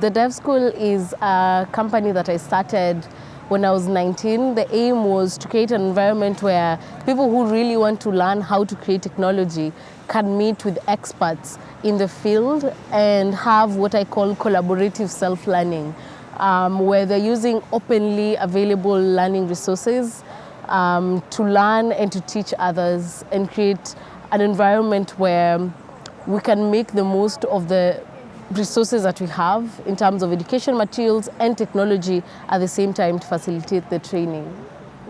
The Dev School is a company that I started when I was 19. The aim was to create an environment where people who really want to learn how to create technology can meet with experts in the field and have what I call collaborative self-learning, where they're using openly available learning resources to learn and to teach others and create an environment where we can make the most of the resources that we have in terms of education materials and technology at the same time to facilitate the training.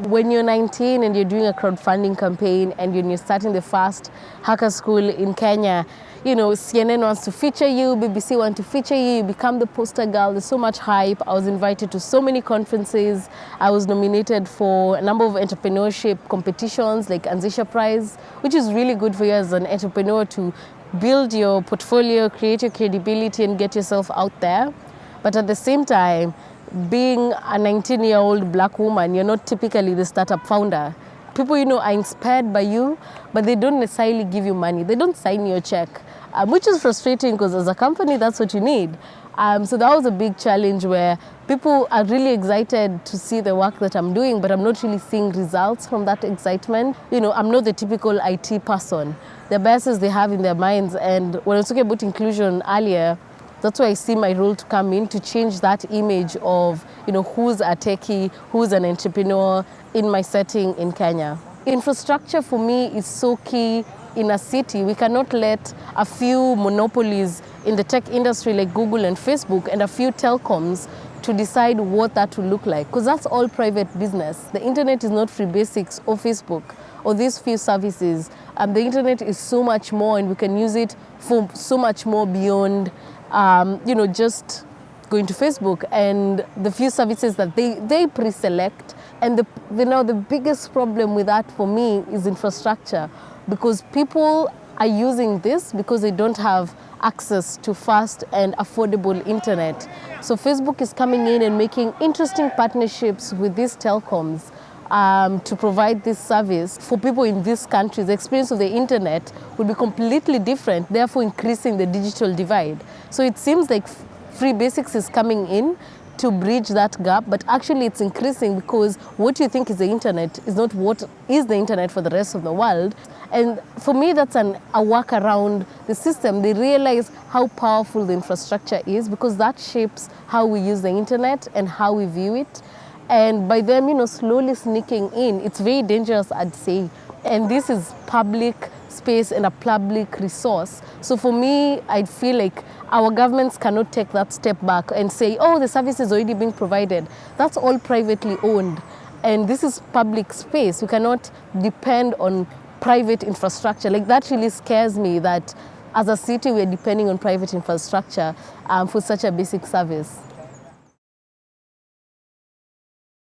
When you're 19 and you're doing a crowdfunding campaign and you're starting the first hacker school in Kenya, you know, CNN wants to feature you, BBC wants to feature you, you become the poster girl, there's so much hype. I was invited to so many conferences. I was nominated for a number of entrepreneurship competitions like Anzisha Prize, which is really good for you as an entrepreneur to build your portfolio, create your credibility and get yourself out there. But at the same time, being a 19-year-old black woman, you're not typically the startup founder. People, you know, are inspired by you, but they don't necessarily give you money. They don't sign you a check, which is frustrating because as a company, that's what you need. So that was a big challenge where people are really excited to see the work that I'm doing, but I'm not really seeing results from that excitement. You know, I'm not the typical IT person. The biases they have in their minds, and when I was talking about inclusion earlier, that's why I see my role to come in to change that image of, you know, who's a techie, who's an entrepreneur in my setting in Kenya. Infrastructure for me is so key in a city. We cannot let a few monopolies in the tech industry like Google and Facebook and a few telecoms to decide what that will look like, because that's all private business. The internet is not free basics or Facebook or these few services. The internet is so much more, and we can use it for so much more beyond you know, just going to Facebook and the few services that they pre-select. And the biggest problem with that for me is infrastructure, because people are using this because they don't have access to fast and affordable internet. So Facebook is coming in and making interesting partnerships with these telecoms to provide this service. For people in these countries, the experience of the internet would be completely different, therefore increasing the digital divide. So it seems like Free Basics is coming in to bridge that gap, but actually it's increasing because what you think is the internet is not what is the internet for the rest of the world. And for me, that's a work around the system. They realize how powerful the infrastructure is because that shapes how we use the internet and how we view it. And by them, you know, slowly sneaking in, it's very dangerous, I'd say. And this is public space and a public resource. So for me, I feel like our governments cannot take that step back and say, oh, the service is already being provided. That's all privately owned. And this is public space. We cannot depend on private infrastructure. Like, that really scares me that as a city, we're depending on private infrastructure for such a basic service.